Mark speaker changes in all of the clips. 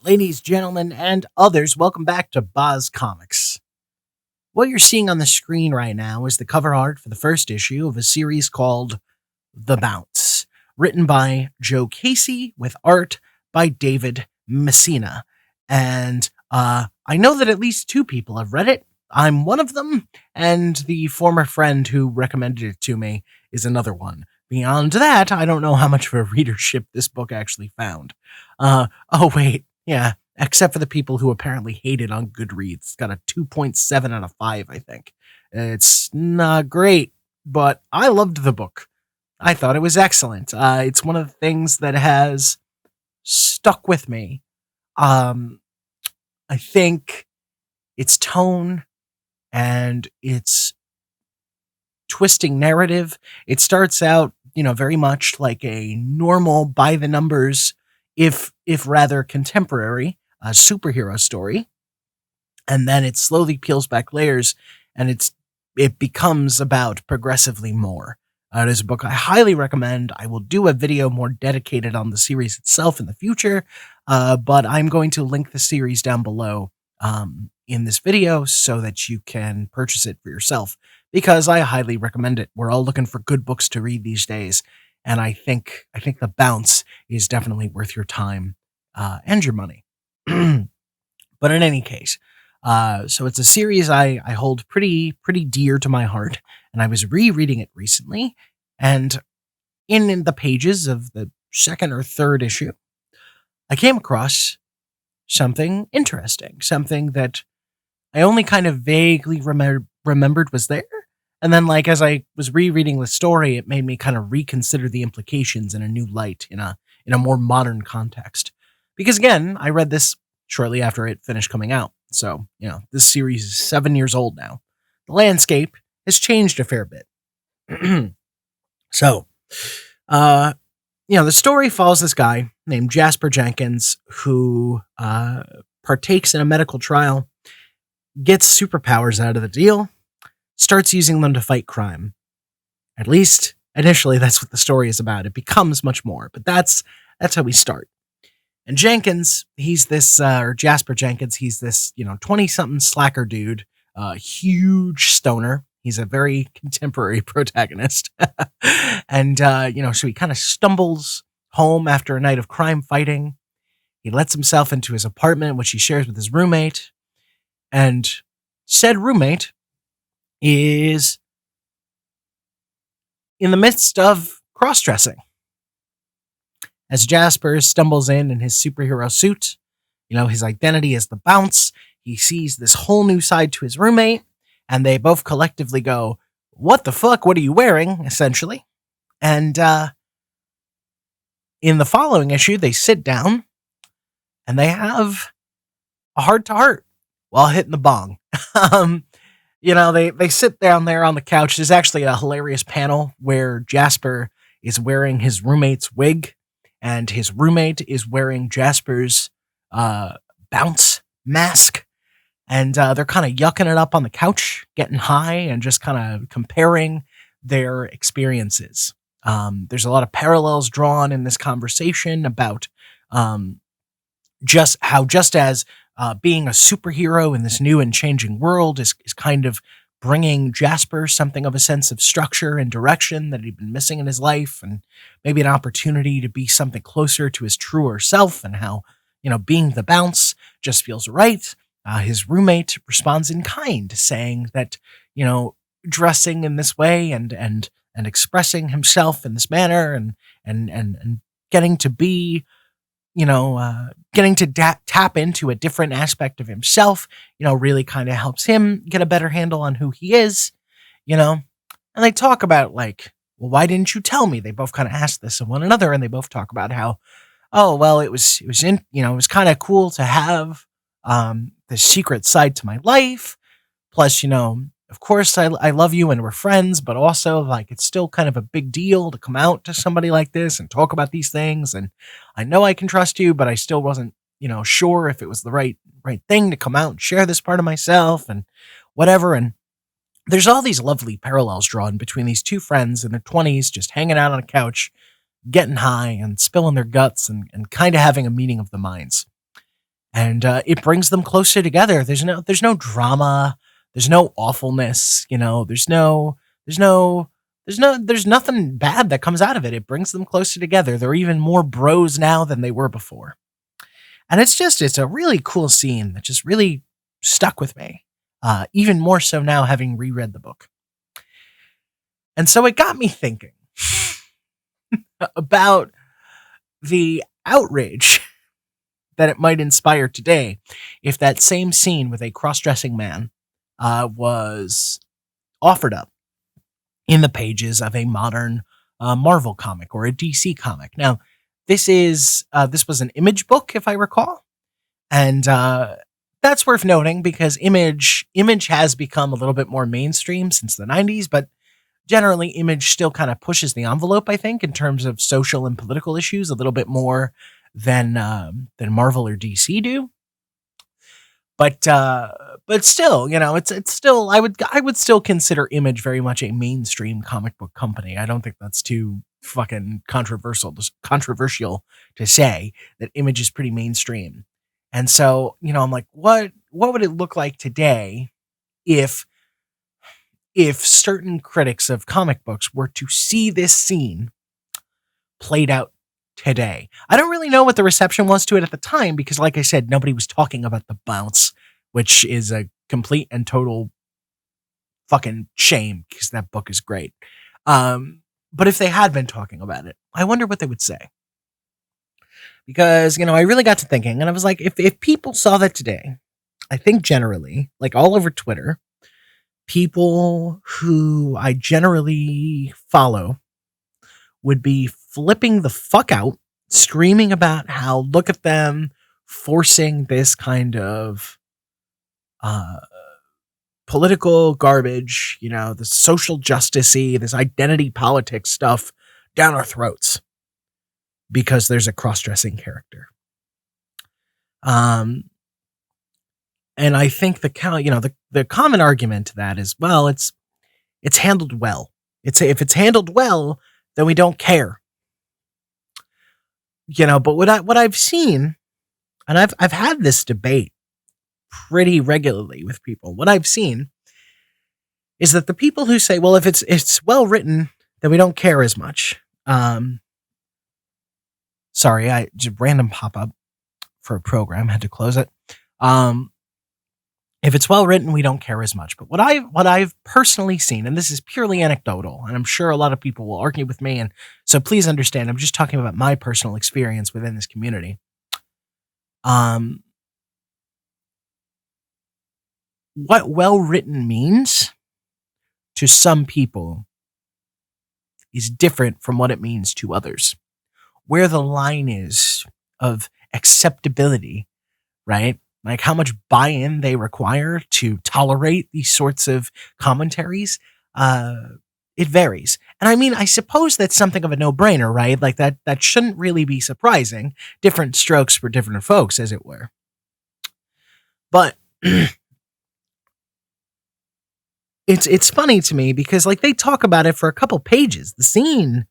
Speaker 1: Ladies, gentlemen, and others, welcome back to Boz Comics. What you're seeing on the screen right now is the cover art for the first issue of a series called The Bounce, written by Joe Casey with art by David Messina. And I know that at least two people have read it. I'm one of them, and the former friend who recommended it to me is another one. Beyond that, I don't know how much of a readership this book actually found. Oh, wait. Yeah, except for the people who apparently hate it on Goodreads. It's got a 2.7 out of 5, I think. It's not great, but I loved the book. I thought it was excellent. It's one of the things that has stuck with me. I think its tone and its twisting narrative. It starts out, very much like a normal by the numbers, if rather contemporary, superhero story, and then it slowly peels back layers, and it becomes about progressively more. It is a book I highly recommend. I will do a video more dedicated on the series itself in the future, but I'm going to link the series down below in this video so that you can purchase it for yourself, because I highly recommend it. We're all looking for good books to read these days, and I think The Bounce is definitely worth your time and your money. But in any case, so it's a series I hold pretty dear to my heart, and I was rereading it recently, and in the pages of the second or third issue, I came across something interesting, something that I only kind of vaguely remembered was there. And then, as I was rereading the story, it made me kind of reconsider the implications in a new light, in a more modern context. Because again, I read this shortly after it finished coming out. So, this series is 7 years old now. The landscape has changed a fair bit. So, the story follows this guy named Jasper Jenkins who partakes in a medical trial, gets superpowers out of the deal, starts using them to fight crime. At least, initially, that's what the story is about. It becomes much more, but that's how we start. And Jenkins, he's this, or Jasper Jenkins, he's this, 20-something slacker dude, huge stoner. He's a very contemporary protagonist. And, so he kind of stumbles home after a night of crime fighting. He lets himself into his apartment, which he shares with his roommate. And said roommate is in the midst of cross-dressing. As Jasper stumbles in his superhero suit, his identity is the Bounce. He sees this whole new side to his roommate, and they both collectively go, "What the fuck? What are you wearing?" essentially. And in the following issue, they sit down, and they have a heart-to-heart while hitting the bong. They sit down there on the couch. There's actually a hilarious panel where Jasper is wearing his roommate's wig, and his roommate is wearing Jasper's Bounce mask. And they're kind of yucking it up on the couch, getting high, and just kind of comparing their experiences. There's a lot of parallels drawn in this conversation about just as being a superhero in this new and changing world is kind of bringing Jasper something of a sense of structure and direction that he'd been missing in his life, and maybe an opportunity to be something closer to his truer self, and how, being the Bounce just feels right. His roommate responds in kind, saying that, dressing in this way and expressing himself in this manner and getting to be, getting to tap into a different aspect of himself, really kind of helps him get a better handle on who he is, and they talk about well, why didn't you tell me? They both kind of ask this of one another, and they both talk about how, oh, well, it was kind of cool to have, the secret side to my life. Plus, of course I love you and we're friends, but also it's still kind of a big deal to come out to somebody like this and talk about these things. And I know I can trust you, but I still wasn't, sure if it was the right thing to come out and share this part of myself and whatever. And there's all these lovely parallels drawn between these two friends in their 20s, just hanging out on a couch, getting high and spilling their guts and kind of having a meeting of the minds. and it brings them closer together. There's no drama, there's no awfulness, there's nothing bad that comes out of it. It brings them closer together. They're even more bros now than they were before. And it's a really cool scene that just really stuck with me. Even more so now having reread the book. And so it got me thinking about the outrage that it might inspire today if that same scene with a cross-dressing man was offered up in the pages of a modern Marvel comic or a DC comic. Now, this was an Image book, if I recall, and that's worth noting because Image has become a little bit more mainstream since the 90s, but generally Image still kind of pushes the envelope, I think, in terms of social and political issues a little bit more than Marvel or DC do. But still, it's still, I would still consider Image very much a mainstream comic book company. I don't think that's too fucking controversial to say that Image is pretty mainstream. And so, I'm like, what would it look like today if certain critics of comic books were to see this scene played out today? I don't really know what the reception was to it at the time because, like I said, nobody was talking about the bounce, which is a complete and total fucking shame because that book is great. But if they had been talking about it, I wonder what they would say. Because, I really got to thinking and I was like, if people saw that today, I think generally, like all over Twitter, people who I generally follow would be flipping the fuck out, screaming about how, look at them forcing this kind of political garbage, the social justice-y, this identity politics stuff down our throats because there's a cross-dressing character. And I think the common argument to that is, well, it's handled well. If it's handled well, then we don't care. But what I've seen, and I've had this debate pretty regularly with people. What I've seen is that the people who say, well, if it's well written, then we don't care as much. Sorry, I just random pop up for a program, had to close it. If it's well written, we don't care as much. But what I've personally seen, and this is purely anecdotal, and I'm sure a lot of people will argue with me, and so please understand, I'm just talking about my personal experience within this community. What well written means to some people is different from what it means to others. Where the line is of acceptability, right? Like how much buy-in they require to tolerate these sorts of commentaries, it varies. And I mean, I suppose that's something of a no-brainer, right? Like that shouldn't really be surprising. Different strokes for different folks, as it were. But it's funny to me because like they talk about it for a couple pages. The scene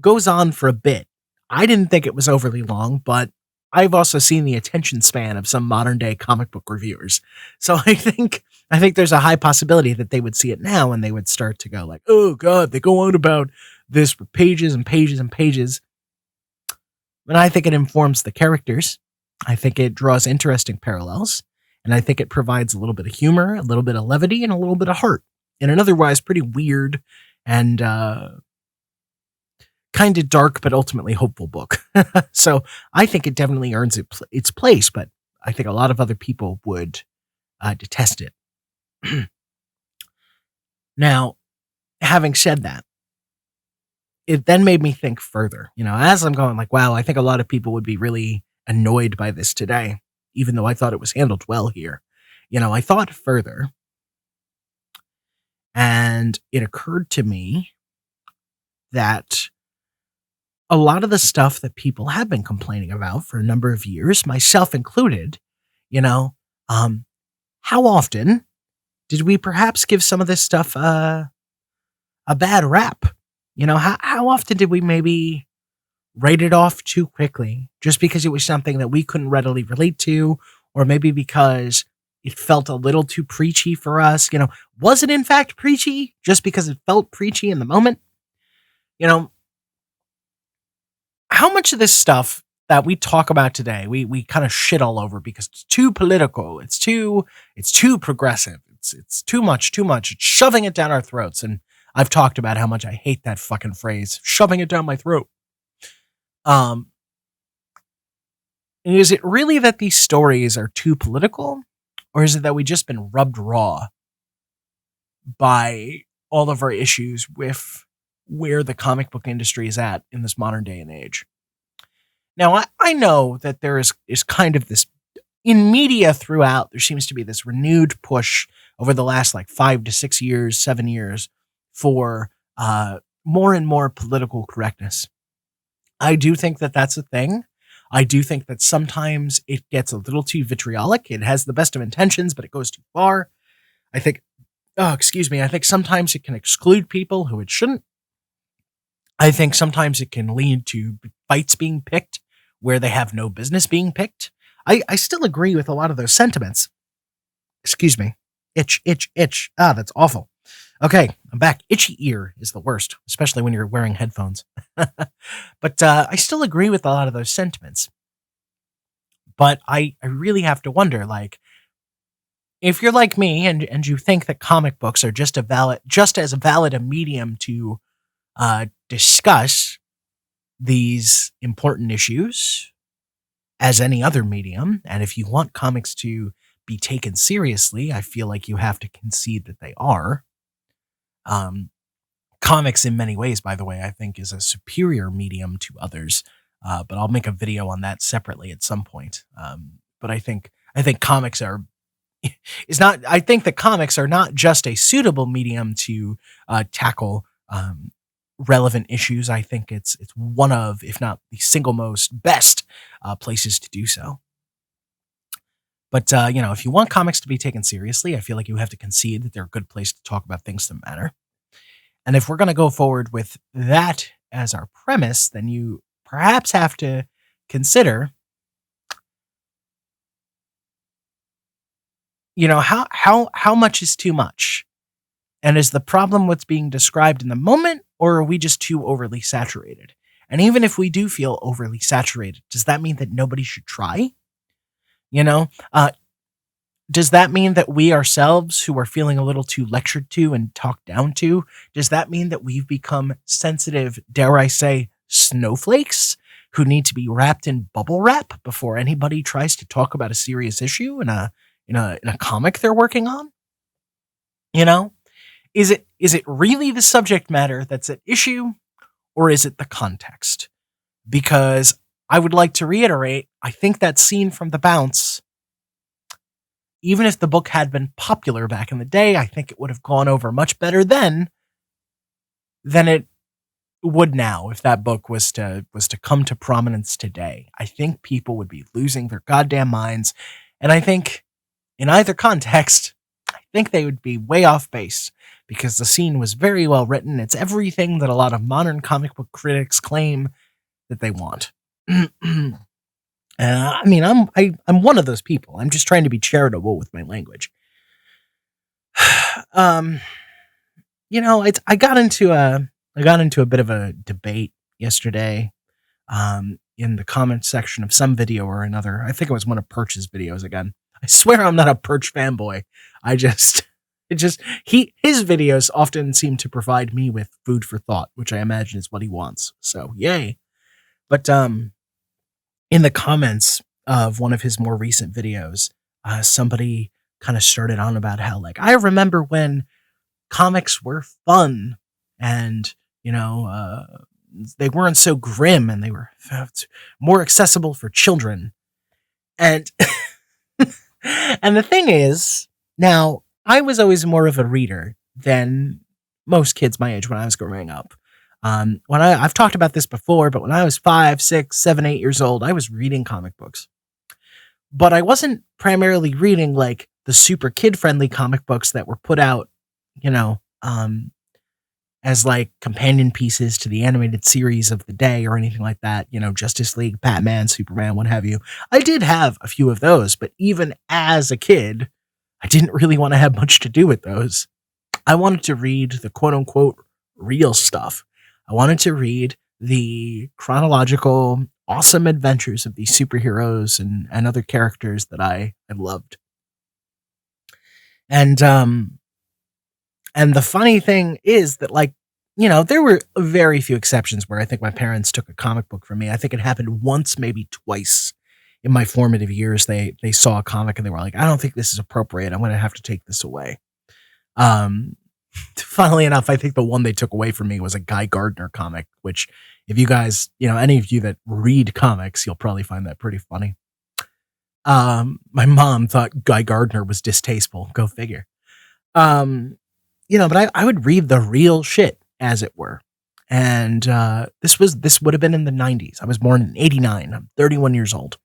Speaker 1: goes on for a bit. I didn't think it was overly long, but I've also seen the attention span of some modern day comic book reviewers. So I think there's a high possibility that they would see it now and they would start to go like, oh God, they go on about this for pages and pages and pages. And I think it informs the characters. I think it draws interesting parallels. And I think it provides a little bit of humor, a little bit of levity, and a little bit of heart in an otherwise pretty weird and kind of dark, but ultimately hopeful book. So I think it definitely earns its place, but I think a lot of other people would detest it. Now, having said that, it then made me think further, as I'm going like, wow, I think a lot of people would be really annoyed by this today, even though I thought it was handled well here. I thought further and it occurred to me that a lot of the stuff that people have been complaining about for a number of years, myself included, how often did we perhaps give some of this stuff a bad rap? How often did we maybe write it off too quickly just because it was something that we couldn't readily relate to, or maybe because it felt a little too preachy for us. Was it in fact preachy just because it felt preachy in the moment? You know, how much of this stuff that we talk about today, we kind of shit all over because it's too political, it's too progressive, it's too much, it's shoving it down our throats. And I've talked about how much I hate that fucking phrase, shoving it down my throat. Um, is it really that these stories are too political, or is it that we've just been rubbed raw by all of our issues with where the comic book industry is at in this modern day and age? Now, I know that there is kind of this, in media throughout, there seems to be this renewed push over the last like 5 to 6 years, 7 years, for more and more political correctness. I do think that that's a thing. I do think that sometimes it gets a little too vitriolic. It has the best of intentions, but it goes too far. I think, I think sometimes it can exclude people who it shouldn't. I think sometimes it can lead to fights being picked where they have no business being picked. I still agree with a lot of those sentiments. Excuse me. Itch, itch, itch. Ah, that's awful. Okay, I'm back. Itchy ear is the worst, especially when you're wearing headphones. But I still agree with a lot of those sentiments. But I really have to wonder, like, if you're like me and you think that comic books are just as valid a medium to discuss these important issues as any other medium, and if you want comics to be taken seriously, I feel like you have to concede that they are. Comics, in many ways, by the way, I think is a superior medium to others, but I'll make a video on that separately at some point. But I think comics are is not. I think that comics are not just a suitable medium to tackle relevant issues. I think it's one of, if not the single most best places to do so. But if you want comics to be taken seriously, I feel like you have to concede that they're a good place to talk about things that matter. And if we're going to go forward with that as our premise, then you perhaps have to consider, how much is too much? And is the problem what's being described in the moment, or are we just too overly saturated? And even if we do feel overly saturated, does that mean that nobody should try? Does that mean that we ourselves, who are feeling a little too lectured to and talked down to, does that mean that we've become sensitive, dare I say, snowflakes who need to be wrapped in bubble wrap before anybody tries to talk about a serious issue in a comic they're working on? Is it really the subject matter that's at issue, or is it the context? Because I would like to reiterate, I think that scene from The Bounce, even if the book had been popular back in the day, I think it would have gone over much better then than it would now if that book was to come to prominence today. I think people would be losing their goddamn minds, and I think in either context, I think they would be way off base because the scene was very well written. It's everything that a lot of modern comic book critics claim that they want. I'm one of those people. I'm just trying to be charitable with my language. I got into a bit of a debate yesterday, in the comment section of some video or another. I think it was one of Perch's videos again. I swear I'm not a Perch fanboy. His videos often seem to provide me with food for thought, which I imagine is what he wants. So yay. But in the comments of one of his more recent videos, somebody kind of started on about how, like, I remember when comics were fun and, they weren't so grim and they were more accessible for children. And, and the thing is, now, I was always more of a reader than most kids my age when I was growing up. I've talked about this before, but when I was 5, 6, 7, 8 years old, I was reading comic books. But I wasn't primarily reading like the super kid-friendly comic books that were put out, as like companion pieces to the animated series of the day or anything like that, Justice League, Batman, Superman, what have you. I did have a few of those, but even as a kid, I didn't really want to have much to do with those. I wanted to read the quote unquote real stuff. I wanted to read the chronological, awesome adventures of these superheroes and other characters that I loved. And the funny thing is that, like, there were very few exceptions where I think my parents took a comic book from me. I think it happened once, maybe twice in my formative years. They saw a comic and they were like, I don't think this is appropriate. I'm going to have to take this away. Funnily enough, I think the one they took away from me was a Guy Gardner comic, which if you guys, any of you that read comics, you'll probably find that pretty funny. My mom thought Guy Gardner was distasteful. Go figure. But I would read the real shit, as it were. And this would have been in the 90s. I was born in 89. I'm 31 years old.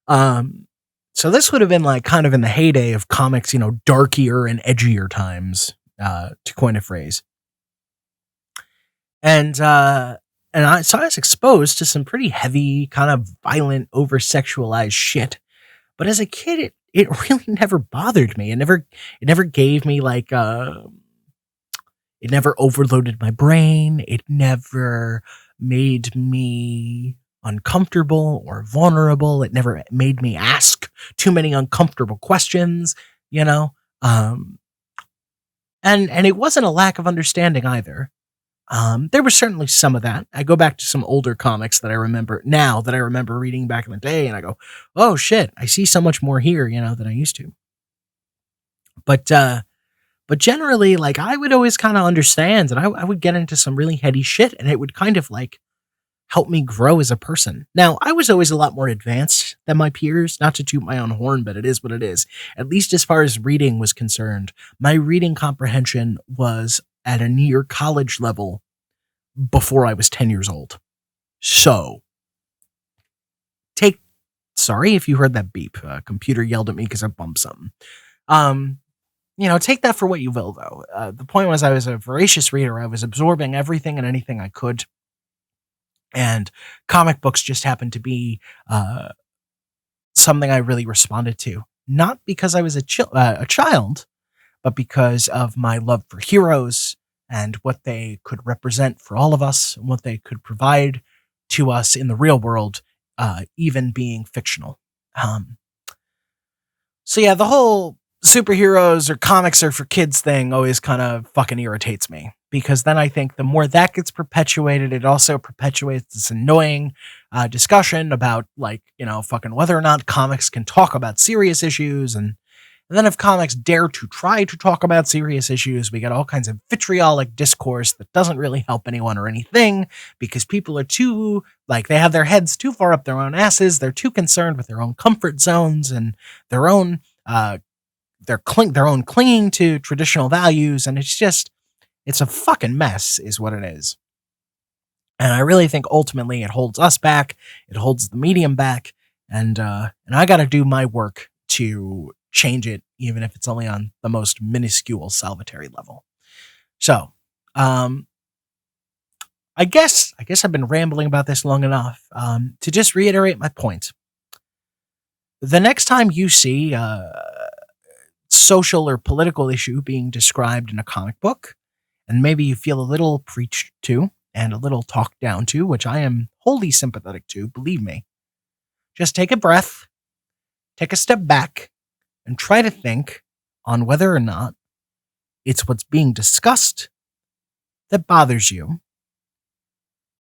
Speaker 1: So this would have been like kind of in the heyday of comics, darkier and edgier times, to coin a phrase. And I was exposed to some pretty heavy, kind of violent, over-sexualized shit. But as a kid, it really never bothered me. It never gave me like it never overloaded my brain. It never made me uncomfortable or vulnerable. It never made me ask too many uncomfortable questions, and it wasn't a lack of understanding either. There was certainly some of that. I go back to some older comics that I remember now that I remember reading back in the day, and I go, oh shit, I see so much more here, than I used to. But generally, like, I would always kind of understand, and I would get into some really heady shit, and it would kind of like help me grow as a person. Now, I was always a lot more advanced than my peers, not to toot my own horn, but it is what it is. At least as far as reading was concerned, my reading comprehension was at a near college level before I was 10 years old. So, sorry if you heard that beep. Computer yelled at me because I bumped something. Take that for what you will, though. The point was I was a voracious reader. I was absorbing everything and anything I could. And comic books just happened to be something I really responded to. Not because I was a child, but because of my love for heroes and what they could represent for all of us and what they could provide to us in the real world, even being fictional. So yeah, the whole superheroes or comics are for kids thing always kind of fucking irritates me, because then I think the more that gets perpetuated, it also perpetuates this annoying discussion about, like, fucking whether or not comics can talk about serious issues. And then if comics dare to try to talk about serious issues, we get all kinds of vitriolic discourse that doesn't really help anyone or anything, because people are too, like, they have their heads too far up their own asses. They're too concerned with their own comfort zones and their own clinging to traditional values. And it's a fucking mess is what it is. And I really think ultimately it holds us back. It holds the medium back. And I got to do my work to change it, even if it's only on the most minuscule salvatary level. So, I guess I've been rambling about this long enough, to just reiterate my point. The next time you see social or political issue being described in a comic book, and maybe you feel a little preached to and a little talked down to, which I am wholly sympathetic to, believe me, just take a breath, take a step back, and try to think on whether or not it's what's being discussed that bothers you,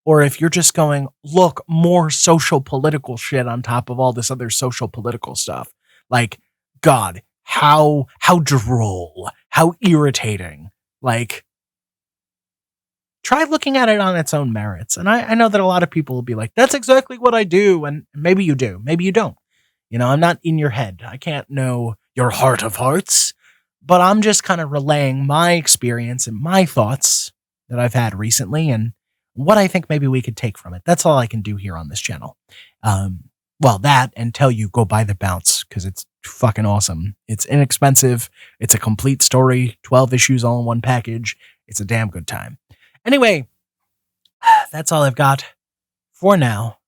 Speaker 1: or if you're just going, look, more social political shit on top of all this other social political stuff. Like, God, how droll, how irritating. Like, try looking at it on its own merits. And I know that a lot of people will be like, that's exactly what I do. And maybe you do, maybe you don't. I'm not in your head. I can't know your heart of hearts, but I'm just kind of relaying my experience and my thoughts that I've had recently and what I think maybe we could take from it. That's all I can do here on this channel. Well, that, and tell you go buy the Bounce, because it's fucking awesome. It's inexpensive. It's a complete story, 12 issues all in one package. It's a damn good time. Anyway, that's all I've got for now.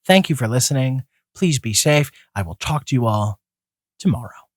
Speaker 1: Thank you for listening. Please be safe. I will talk to you all tomorrow.